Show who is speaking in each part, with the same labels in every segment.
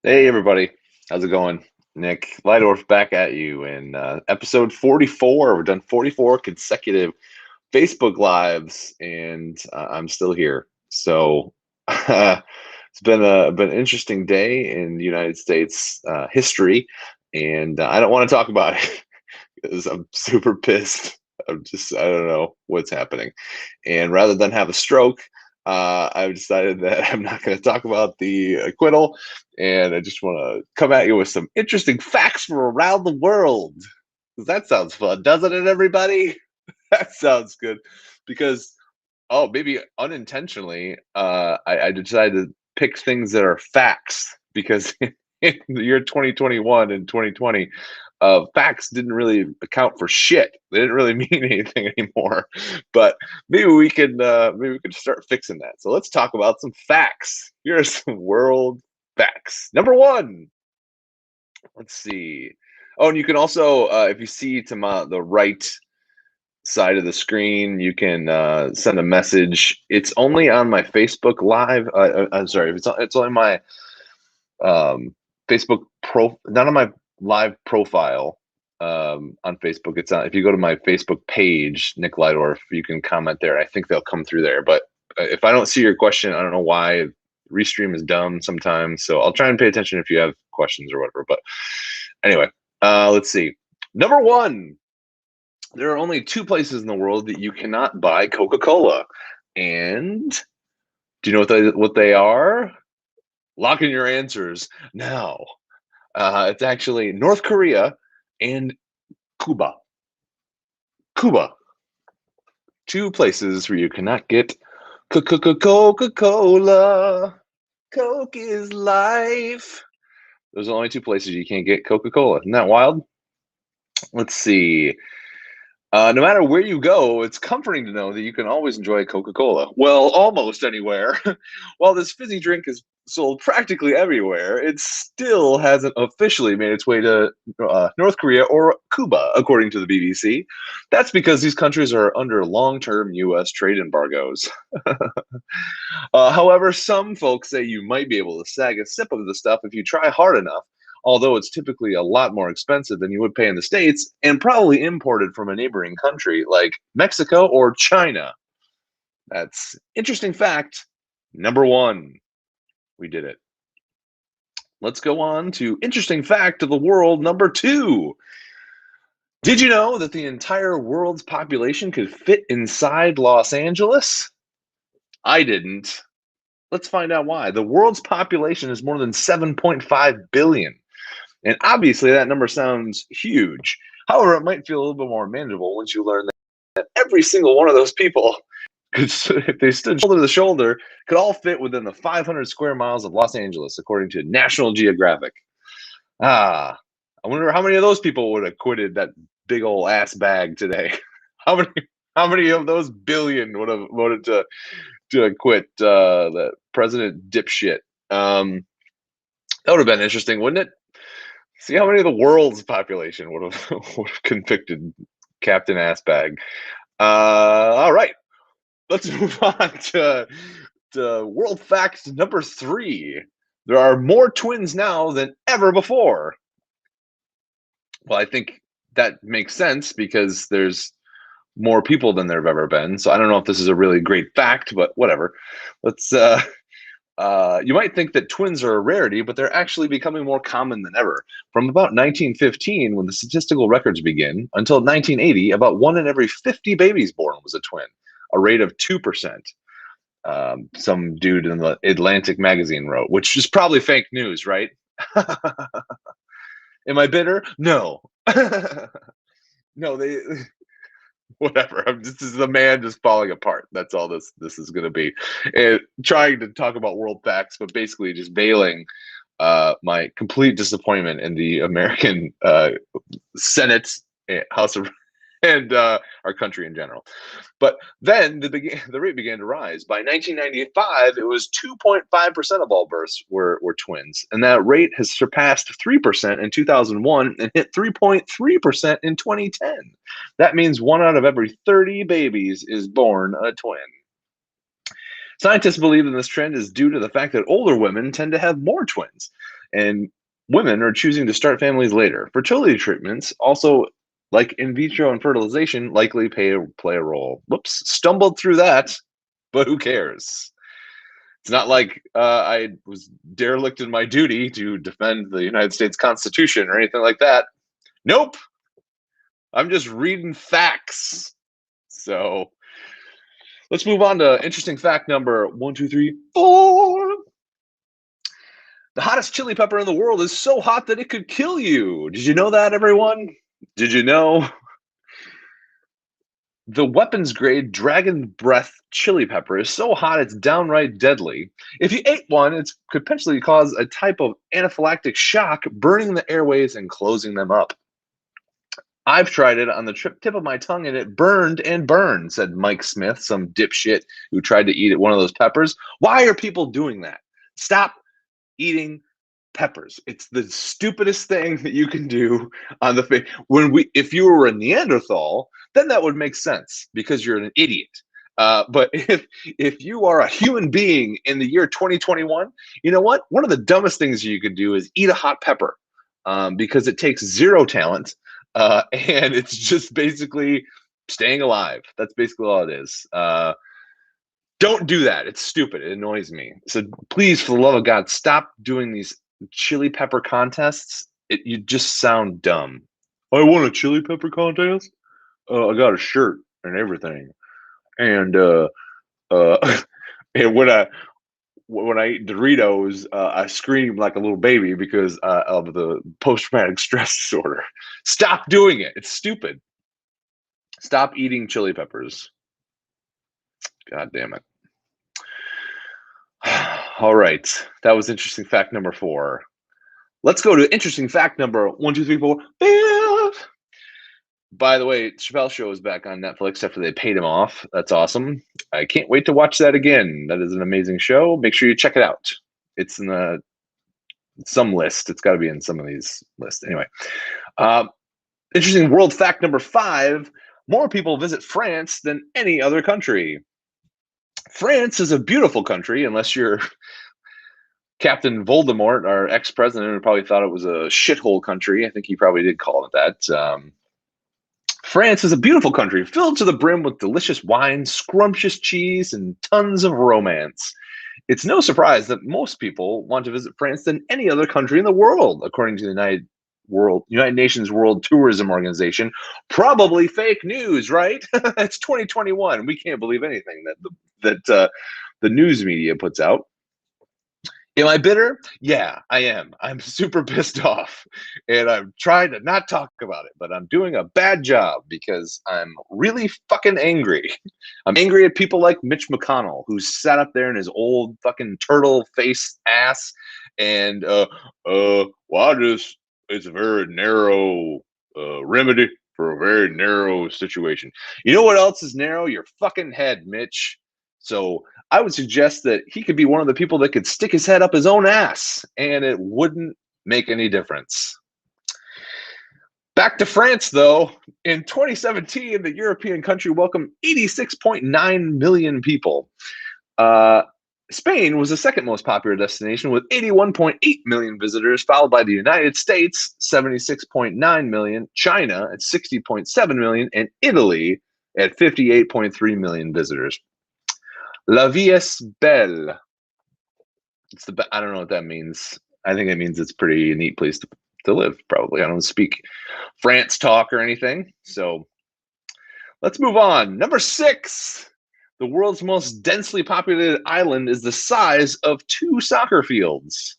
Speaker 1: Hey everybody, how's it going? Nick Lydorf back at you in episode 44. We've done 44 consecutive Facebook lives, and I'm still here. So it's been an interesting day in United States history, and I don't want to talk about it because I'm super pissed. I don't know what's happening. And rather than have a stroke, I've decided that I'm not going to talk about the acquittal. And I just want to come at you with some interesting facts from around the world. That sounds fun, doesn't it, everybody? That sounds good. Because, oh, maybe unintentionally, I decided to pick things that are facts because in the year 2021 and 2020, facts didn't really account for shit. They didn't really mean anything anymore. But maybe we could start fixing that. So let's talk about some facts. Here are some world facts. Number one, let's see. Oh, and you can also, if you see to the right side of the screen, you can send a message. It's only on my Facebook Live. I'm sorry, it's only my Facebook not on my live profile on Facebook. It's on. If you go to my Facebook page, Nick Lydorf, you can comment there. I think they'll come through there. But if I don't see your question, I don't know why. Restream is dumb sometimes, so I'll try and pay attention if you have questions or whatever. But anyway, let's see. Number one, there are only two places in the world that you cannot buy Coca-Cola. And do you know what they are? Lock in your answers now. It's actually North Korea and Cuba. Cuba. Two places where you cannot get Coca-Cola. Coke is life. Those are the only two places you can't get Coca-Cola. Isn't that wild? Let's see. No matter where you go, it's comforting to know that you can always enjoy Coca-Cola. Well, almost anywhere. While this fizzy drink is sold practically everywhere, it still hasn't officially made its way to North Korea or Cuba, according to the BBC. That's because these countries are under long-term U.S. trade embargoes. However, some folks say you might be able to snag a sip of the stuff if you try hard enough, although it's typically a lot more expensive than you would pay in the States and probably imported from a neighboring country like Mexico or China. That's interesting fact number one. We did it. Let's go on to interesting fact of the world number two. Did you know that the entire world's population could fit inside Los Angeles? I didn't. Let's find out why. The world's population is more than 7.5 billion. And obviously, that number sounds huge. However, it might feel a little bit more manageable once you learn that every single one of those people, if they stood shoulder to shoulder, could all fit within the 500 square miles of Los Angeles, according to National Geographic. Ah, I wonder how many of those people would have quitted that big old ass bag today. How many? How many of those billion would have voted to quit that president dipshit? That would have been interesting, wouldn't it? See how many of the world's population would have convicted Captain Assbag. All right, let's move on to world fact number three. There are more twins now than ever before. Well, I think that makes sense because there's more people than there have ever been. So I don't know if this is a really great fact, but whatever. Let's you might think that twins are a rarity, but they're actually becoming more common than ever. From about 1915, when the statistical records begin, until 1980, about 1 in every 50 babies born was a twin, a rate of 2%. Some dude in the Atlantic magazine wrote, which is probably fake news, right? Am I bitter? No. No, they whatever. This is the man just falling apart. That's all this is going to be. And trying to talk about world facts, but basically just veiling my complete disappointment in the American Senate, House of, and our country in general. But then the rate began to rise. By 1995, it was 2.5% of all births were twins, and that rate has surpassed 3% in 2001 and hit 3.3% in 2010. That means 1 out of every 30 babies is born a twin. Scientists believe that this trend is due to the fact that older women tend to have more twins. and women are choosing to start families later. Fertility treatments, also like in vitro and fertilization, likely play a role. Whoops, stumbled through that, but who cares? It's not like I was derelict in my duty to defend the United States Constitution or anything like that. Nope, I'm just reading facts. So let's move on to interesting fact number 1, 2, 3, 4. The hottest chili pepper in the world is so hot that it could kill you. Did you know that, everyone? Did you know? The weapons grade dragon breath chili pepper is so hot it's downright deadly. If you ate one, it could potentially cause a type of anaphylactic shock, burning the airways and closing them up. I've tried it on the tip of my tongue and it burned and burned, said Mike Smith, some dipshit who tried to eat one of those peppers. Why are people doing that? Stop eating peppers. It's the stupidest thing that you can do on the face. If you were a Neanderthal, then that would make sense because you're an idiot. But if you are a human being in the year 2021, you know what? One of the dumbest things you could do is eat a hot pepper, because it takes zero talent, and it's just basically staying alive. That's basically all it is. Don't do that. It's stupid. It annoys me. So please, for the love of God, stop doing these chili pepper contests. You just sound dumb. I won a chili pepper contest. I got a shirt and everything. And and when I eat Doritos, I scream like a little baby because of the post-traumatic stress disorder. Stop doing it. It's stupid. Stop eating chili peppers. God damn it. All right. That was interesting fact number 4. Let's go to interesting fact number 1, 2, 3, 4, 5. By the way, Chappelle's Show is back on Netflix after they paid him off. That's awesome. I can't wait to watch that again. That is an amazing show. Make sure you check it out. It's in some list. It's got to be in some of these lists. Anyway, interesting world fact number 5. More people visit France than any other country. France is a beautiful country, unless you're Captain Voldemort, our ex-president, who probably thought it was a shithole country. I think he probably did call it that. France is a beautiful country filled to the brim with delicious wine, scrumptious cheese, and tons of romance. It's no surprise that most people want to visit France than any other country in the world, according to the United Nations World Tourism Organization. Probably fake news, right? It's 2021. We can't believe anything that the news media puts out. Am I bitter? Yeah, I am. I'm super pissed off, and I'm trying to not talk about it, but I'm doing a bad job because I'm really fucking angry. I'm angry at people like Mitch McConnell, who sat up there in his old fucking turtle face ass, and it's a very narrow remedy for a very narrow situation. You know what else is narrow? Your fucking head, Mitch. So I would suggest that he could be one of the people that could stick his head up his own ass, and it wouldn't make any difference. Back to France, though. In 2017, the European country welcomed 86.9 million people. Spain was the second most popular destination with 81.8 million visitors, followed by the United States, 76.9 million, China at 60.7 million, and Italy at 58.3 million visitors. La vie est belle. I don't know what that means. I think it means it's a pretty neat place to live, probably. I don't speak France talk or anything. So let's move on. Number 6. The world's most densely populated island is the size of 2 soccer fields.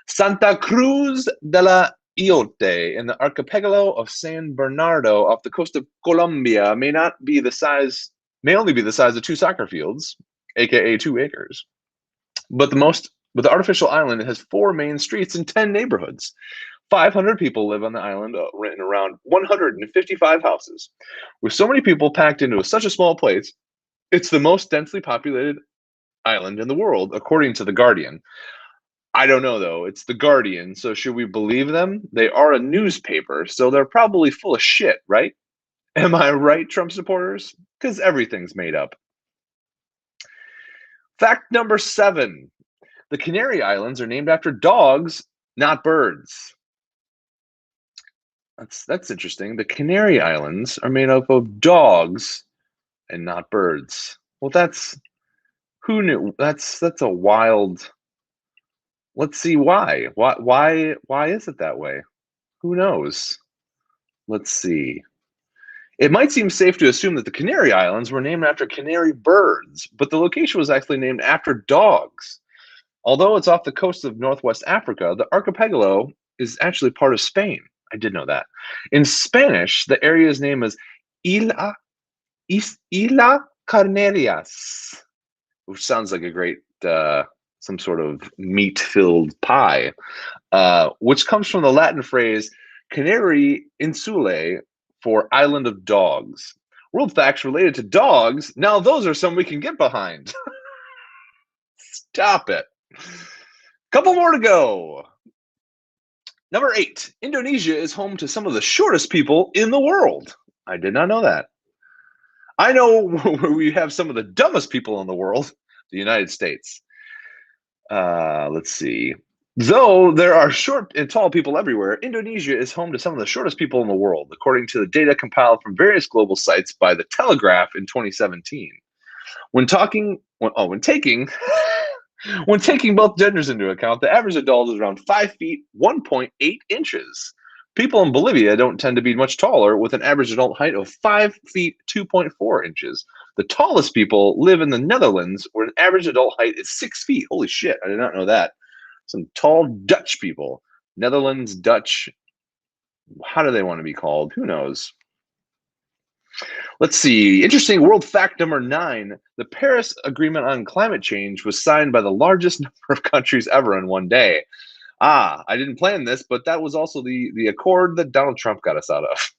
Speaker 1: Santa Cruz de la Iote in the archipelago of San Bernardo off the coast of Colombia may only be the size of 2 soccer fields, aka 2 acres. But the artificial island has 4 main streets and 10 neighborhoods. 500 people live on the island, in around 155 houses. With so many people packed into such a small place, it's the most densely populated island in the world, according to The Guardian. I don't know, though. It's The Guardian, so should we believe them? They are a newspaper, so they're probably full of shit, right? Am I right, Trump supporters? Because everything's made up. Fact number 7. The Canary Islands are named after dogs, not birds. That's interesting. The Canary Islands are made up of dogs and not birds. Well, that's who knew. That's a wild. Let's see why. Why is it that way? Who knows? Let's see. It might seem safe to assume that the Canary Islands were named after canary birds, but the location was actually named after dogs. Although it's off the coast of Northwest Africa, the archipelago is actually part of Spain. I did know that. In Spanish, the area's name is Isla Carnerias, which sounds like a great, some sort of meat-filled pie, which comes from the Latin phrase Canary Insulae for island of dogs. World facts related to dogs. Now those are some we can get behind. Stop it. Couple more to go. Number 8, Indonesia is home to some of the shortest people in the world. I did not know that. I know where we have some of the dumbest people in the world, the United States. Let's see. Though there are short and tall people everywhere, Indonesia is home to some of the shortest people in the world, according to the data compiled from various global sites by The Telegraph in 2017. When taking when taking both genders into account, the average adult is around 5 feet 1.8 inches. People in Bolivia don't tend to be much taller, with an average adult height of 5 feet 2.4 inches. The tallest people live in the Netherlands, where an average adult height is 6 feet. Holy shit, I did not know that. Some tall Dutch people. Netherlands, Dutch. How do they want to be called? Who knows? Let's see. Interesting world fact number 9. The Paris Agreement on Climate Change was signed by the largest number of countries ever in one day. I didn't plan this, but that was also the accord that Donald Trump got us out of.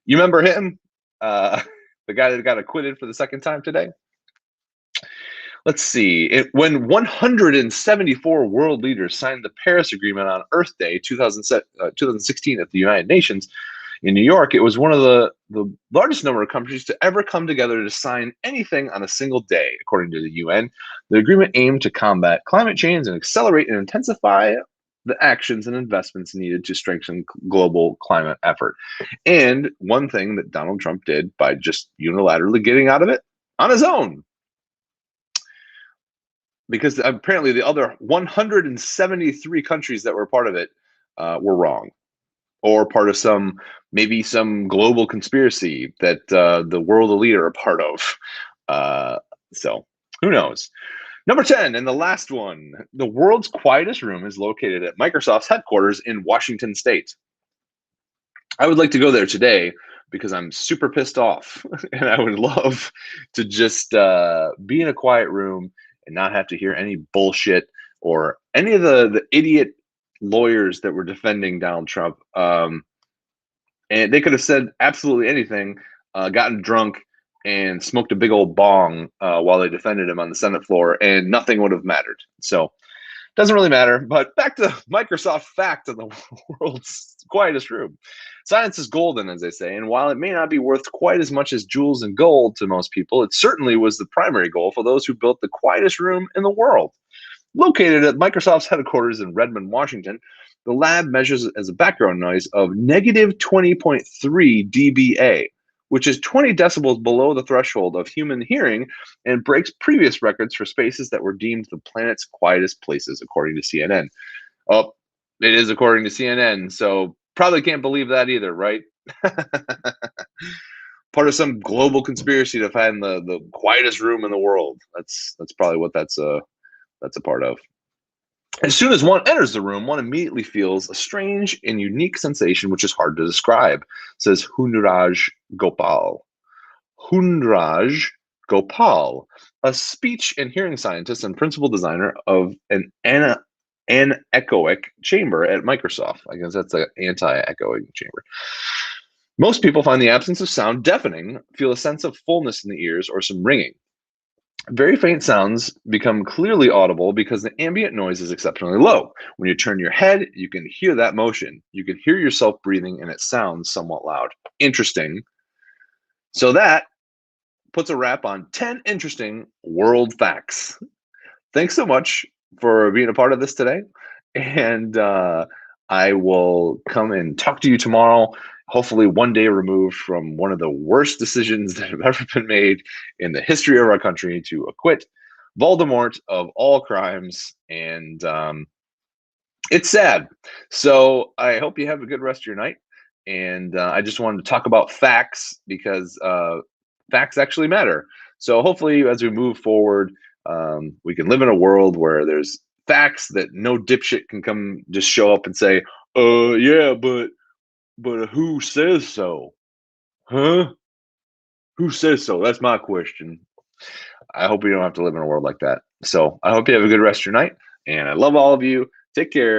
Speaker 1: You remember him? The guy that got acquitted for the second time today? Let's see. When 174 world leaders signed the Paris Agreement on Earth Day 2016 at the United Nations in New York, it was one of the largest number of countries to ever come together to sign anything on a single day, according to the UN. The agreement aimed to combat climate change and accelerate and intensify the actions and investments needed to strengthen global climate effort. And one thing that Donald Trump did by just unilaterally getting out of it on his own, because apparently the other 173 countries that were part of it were wrong, or part of maybe some global conspiracy that the world elite are a part of. So who knows? Number 10, and the last one, the world's quietest room is located at Microsoft's headquarters in Washington State. I would like to go there today because I'm super pissed off, and I would love to just be in a quiet room and not have to hear any bullshit or any of the idiot lawyers that were defending Donald Trump. And they could have said absolutely anything, gotten drunk, and smoked a big old bong while they defended him on the Senate floor, and nothing would have mattered. So doesn't really matter. But back to Microsoft fact of the world's quietest room. Science is golden, as they say, and while it may not be worth quite as much as jewels and gold to most people, it certainly was the primary goal for those who built the quietest room in the world. Located at Microsoft's headquarters in Redmond, Washington, the lab measures as a background noise of negative 20.3 dBA, which is 20 decibels below the threshold of human hearing and breaks previous records for spaces that were deemed the planet's quietest places, according to CNN. Oh, it is according to CNN, so probably can't believe that either, right? Part of some global conspiracy to find the quietest room in the world. That's probably what that's a part of. As soon as one enters the room, one immediately feels a strange and unique sensation which is hard to describe, says Hunraj Gopal. Hunraj Gopal, a speech and hearing scientist and principal designer of an anechoic chamber at Microsoft. I guess that's an anti-echoing chamber. Most people find the absence of sound deafening, feel a sense of fullness in the ears, or some ringing. Very faint sounds become clearly audible because the ambient noise is exceptionally low. When you turn your head, you can hear that motion. You can hear yourself breathing, and it sounds somewhat loud. Interesting. So that puts a wrap on 10 interesting world facts. Thanks so much for being a part of this today. And I will come and talk to you tomorrow, hopefully one day removed from one of the worst decisions that have ever been made in the history of our country to acquit Voldemort of all crimes. And it's sad. So I hope you have a good rest of your night. And I just wanted to talk about facts because facts actually matter. So hopefully, as we move forward, we can live in a world where there's facts that no dipshit can come just show up and say, yeah, but who says so? Huh? Who says so? That's my question. I hope we don't have to live in a world like that. So I hope you have a good rest of your night. And I love all of you. Take care.